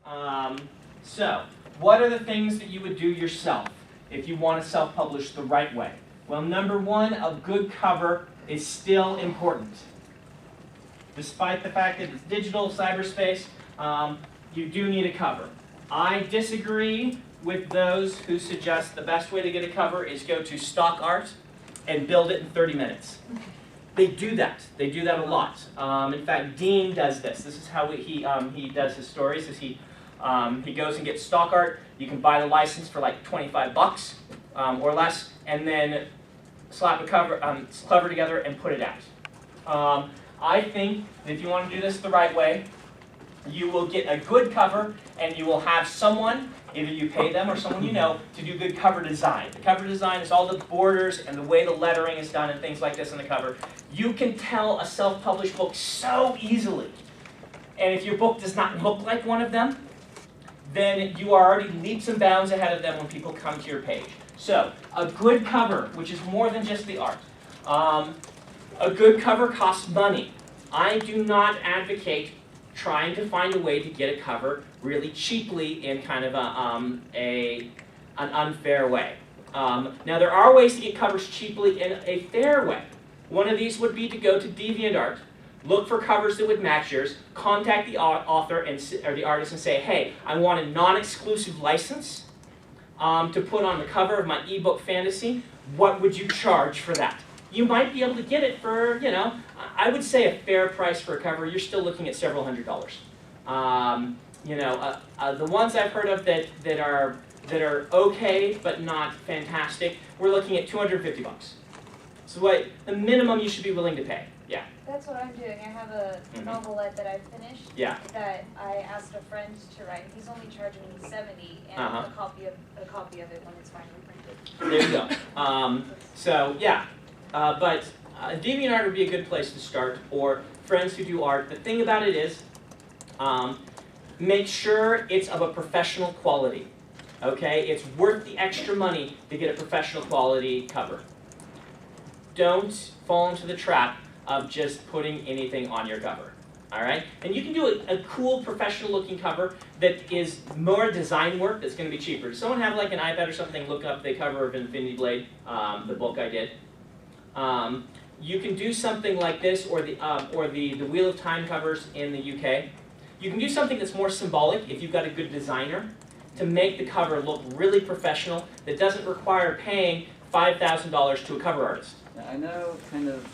So, what are the things that you would do yourself if you want to self-publish the right way? Well, number one, a good cover is still important. Despite the fact that it's digital, cyberspace, you do need a cover. I disagree with those who suggest the best way to get a cover is go to stock art and build it in 30 minutes. They do that. They do that a lot. In fact, Dean does this. This is how he does his stories. Is he goes and gets stock art. You can buy the license for like 25 bucks or less, and then slap a cover together and put it out. I think that if you want to do this the right way, you will get a good cover, and you will have someone, either you pay them or someone you know, to do good cover design. The cover design is all the borders and the way the lettering is done and things like this on the cover. You can tell a self-published book so easily. And if your book does not look like one of them, then you are already leaps and bounds ahead of them when people come to your page. So, a good cover, which is more than just the art. A good cover costs money. I do not advocate trying to find a way to get a cover really cheaply in kind of an unfair way. Now, there are ways to get covers cheaply in a fair way. One of these would be to go to DeviantArt, look for covers that would match yours, contact the author or the artist and say, hey, I want a non-exclusive license to put on the cover of my ebook fantasy. What would you charge for that? You might be able to get it for, I would say a fair price for a cover. You're still looking at several $100s. The ones I've heard of that are okay but not fantastic, we're looking at 250 bucks. So what the minimum you should be willing to pay. Yeah. That's what I'm doing. I have a novelette that I finished. Yeah. That I asked a friend to write. He's only charging me $70 and a copy of it when it's finally printed. There you go. So yeah. But DeviantArt would be a good place to start, or friends who do art. The thing about it is, make sure it's of a professional quality. Okay, it's worth the extra money to get a professional quality cover. Don't fall into the trap of just putting anything on your cover. All right, and you can do a cool professional-looking cover that is more design work that's going to be cheaper. Does someone have like an iPad or something? Look up the cover of Infinity Blade, the book I did. You can do something like this, or the Wheel of Time covers in the UK. You can do something that's more symbolic if you've got a good designer to make the cover look really professional that doesn't require paying $5,000 to a cover artist. I know kind of,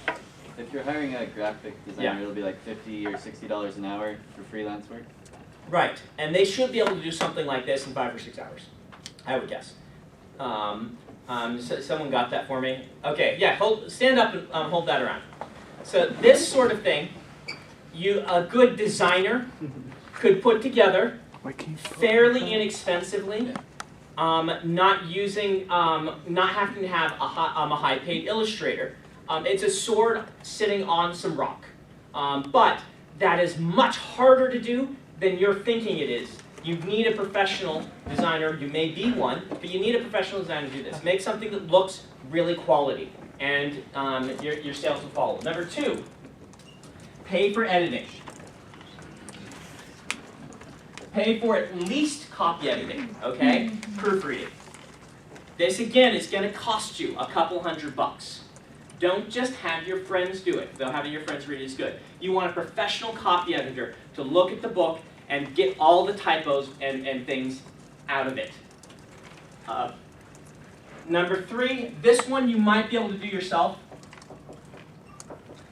if you're hiring a graphic designer, it'll be like $50 or $60 an hour for freelance work. Right, and they should be able to do something like this in 5 or 6 hours, I would guess. Someone got that for me. Okay, yeah, stand up and hold that around. So this sort of thing, a good designer could put together fairly inexpensively, not having to have a high-paid illustrator. It's a sword sitting on some rock, but that is much harder to do than you're thinking it is. You need a professional designer. You may be one, but you need a professional designer to do this. Make something that looks really quality, and your sales will follow. Number 2, pay for editing. Pay for at least copy editing, okay? Proofreading. This, again, is going to cost you a couple $100. Don't just have your friends do it, though having your friends read it is good. You want a professional copy editor to look at the book and get all the typos and things out of it. Number 3, this one you might be able to do yourself.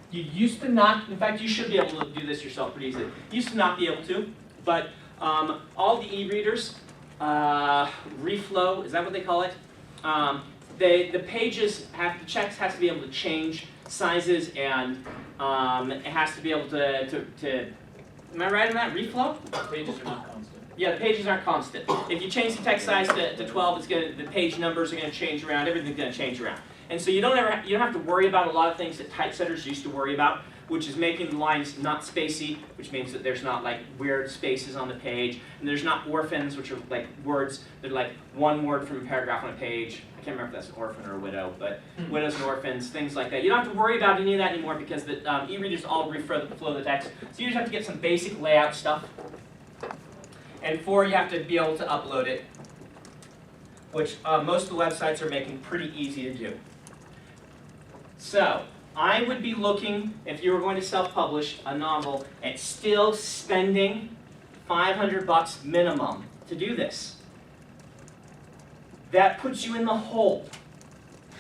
You used to not, in fact you should be able to do this yourself pretty easily. You used to not be able to, but all the e-readers, reflow, is that what they call it? The pages have, the text has to be able to change sizes, and it has to be able to am I right on that? Reflow? The pages are not constant. Yeah, the pages aren't constant. If you change the text size to 12, the page numbers are going to change around. Everything's going to change around. And so you don't have to worry about a lot of things that typesetters used to worry about, which is making the lines not spacey, which means that there's not like weird spaces on the page, and there's not orphans, which are like words that are like one word from a paragraph on a page. I can't remember if that's an orphan or a widow, but widows and orphans, things like that. You don't have to worry about any of that anymore because the e-readers all reflow the text. So you just have to get some basic layout stuff. And 4, you have to be able to upload it, which most of the websites are making pretty easy to do. So, I would be looking, if you were going to self-publish a novel, at still spending $500 minimum to do this. That puts you in the hole.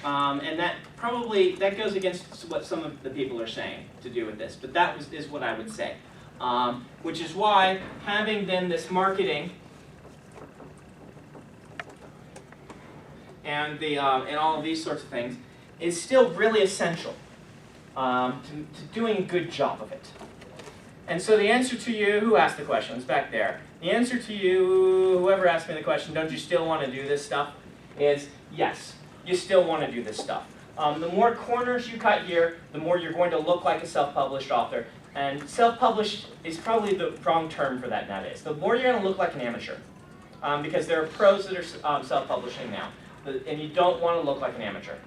And that goes against what some of the people are saying to do with this, but is what I would say. Which is why having then this marketing and all of these sorts of things is still really essential to doing a good job of it. And so the answer to you, who asked the question? It's back there. The answer to you, whoever asked me the question, don't you still want to do this stuff, is yes, you still want to do this stuff. The more corners you cut here, the more you're going to look like a self-published author. And self-published is probably the wrong term for that nowadays. The more you're going to look like an amateur. Because there are pros that are self-publishing now. And you don't want to look like an amateur.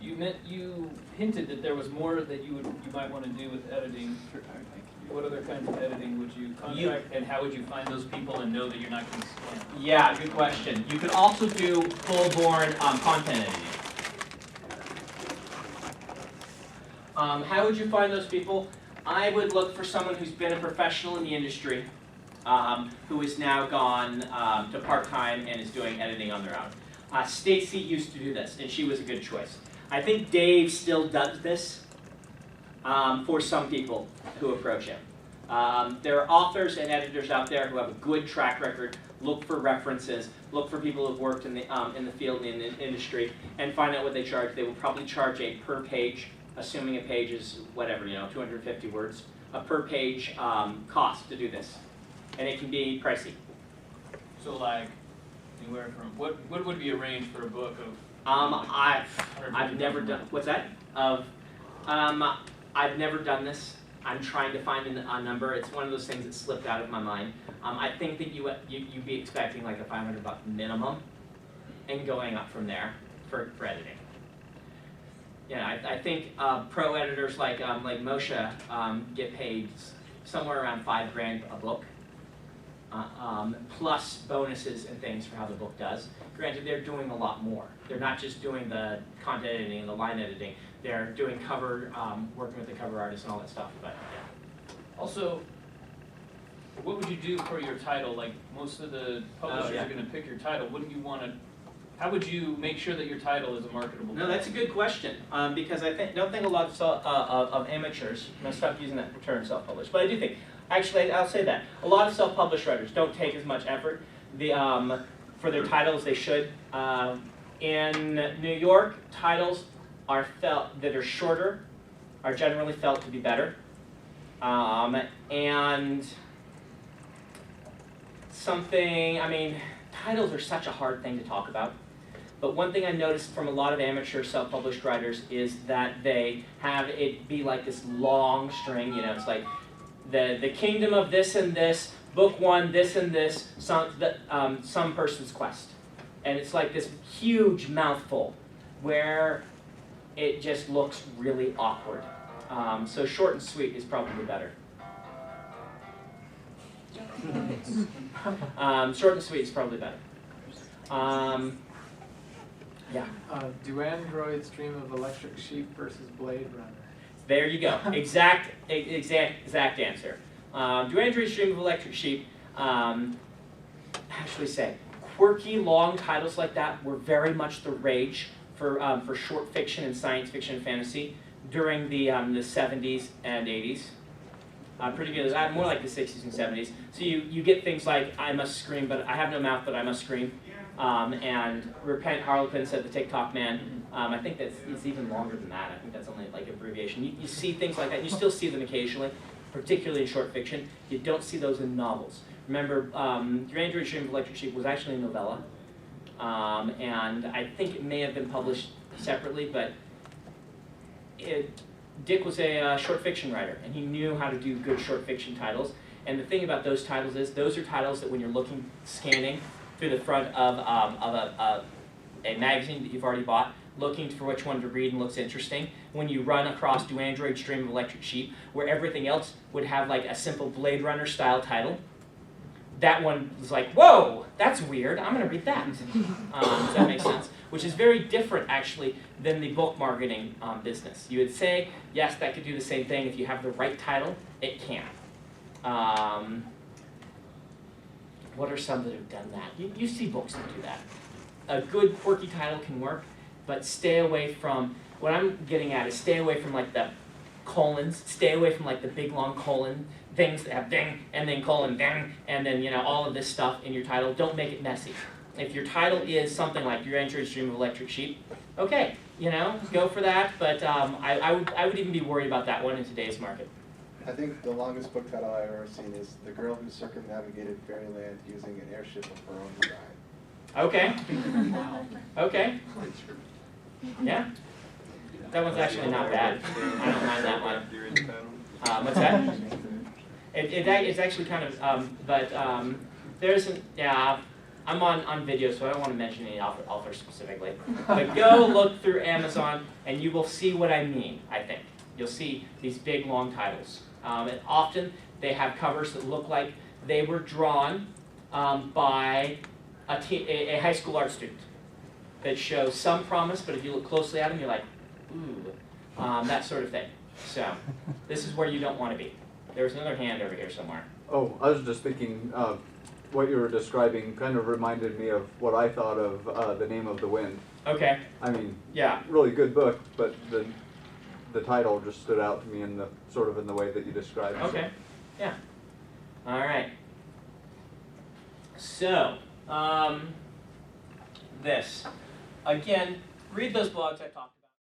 You hinted that there was more that you might want to do with editing. What other kinds of editing would you contract, and how would you find those people and know that you're not going to scam? Yeah, good question. You could also do full-born content editing. How would you find those people? I would look for someone who's been a professional in the industry, who has now gone to part-time and is doing editing on their own. Stacy used to do this, and she was a good choice. I think Dave still does this for some people who approach him. There are authors and editors out there who have a good track record. Look for references. Look for people who've worked in the field and in the industry, and find out what they charge. They will probably charge a per page, assuming a page is whatever, 250 words, a per page cost to do this, and it can be pricey. So like anywhere from what would be a range for a book of? I've never done, what's that? I've never done this. I'm trying to find a number. It's one of those things that slipped out of my mind. I think that you'd be expecting like a $500 minimum, and going up from there for editing. Yeah, I think pro editors like Moshe get paid somewhere around $5,000 a book, plus bonuses and things for how the book does. Granted, they're doing a lot more. They're not just doing the content editing and the line editing. They're doing cover, working with the cover artist and all that stuff. But yeah. Also, what would you do for your title? Like most of the publishers are going to pick your title. Wouldn't you want to? How would you make sure that your title is a marketable? No, that's a good question, because I don't think a lot of amateurs. I'm going to stop using that term, self-published, but I do think. Actually, I'll say that a lot of self-published writers don't take as much effort for their titles as they should. In New York, titles that are shorter are generally felt to be better, and titles are such a hard thing to talk about. But one thing I noticed from a lot of amateur self-published writers is that they have it be like this long string. It's like the kingdom of this and this, book 1, this and this, some person's quest. And it's like this huge mouthful where it just looks really awkward. So short and sweet is probably better. Short and sweet is probably better. Yeah. Do androids dream of electric sheep versus Blade Runner? There you go. Exact answer. Do androids dream of electric sheep? Actually say, quirky, long titles like that were very much the rage for short fiction and science fiction and fantasy during the 70s and 80s. Pretty good. More like the 60s and 70s. So you get things like I must scream, but I have no mouth, but I must scream. And Repent Harlequin said the TikTok man. I think it's even longer than that. I think that's only like abbreviation. You see things like that. You still see them occasionally, particularly in short fiction. You don't see those in novels. Remember, Your Android Dream of Electric Sheep was actually a novella. And I think it may have been published separately, but Dick was a short fiction writer, and he knew how to do good short fiction titles. And the thing about those titles is those are titles that when you're scanning through the front of a magazine that you've already bought, looking for which one to read and looks interesting, when you run across Do Androids Dream of Electric Sheep, where everything else would have like a simple Blade Runner style title, that one was like, whoa, that's weird, I'm going to read that. Does that make sense? Which is very different, actually, than the book marketing business. You would say, yes, that could do the same thing. If you have the right title, it can. What are some that have done that? You see books that do that. A good quirky title can work, but stay away from, what I'm getting at is stay away from like the colons, stay away from like the big long colon things that have ding, and then colon ding, and then all of this stuff in your title. Don't make it messy. If your title is something like Your Android Stream of Electric Sheep, okay, go for that, but I would even be worried about that one in today's market. I think the longest book title I've ever seen is The Girl Who Circumnavigated Fairyland Using an Airship of Her Own Design. Okay. Okay. Yeah. That one's actually not bad. I don't mind that one. What's that? It's actually kind of, there's an, I'm on video, so I don't want to mention any author specifically. But go look through Amazon, and you will see what I mean, I think. You'll see these big, long titles. And often, they have covers that look like they were drawn by a high school art student that shows some promise, but if you look closely at them, you're like, ooh, that sort of thing. So, this is where you don't want to be. There's another hand over here somewhere. Oh, I was just thinking, what you were describing kind of reminded me of what I thought of The Name of the Wind. Okay. I mean, Yeah. really good book, but the title just stood out to me in the sort of in the way that you described it. Okay. Yeah. All right. So, this. Again, read those blogs I talked about.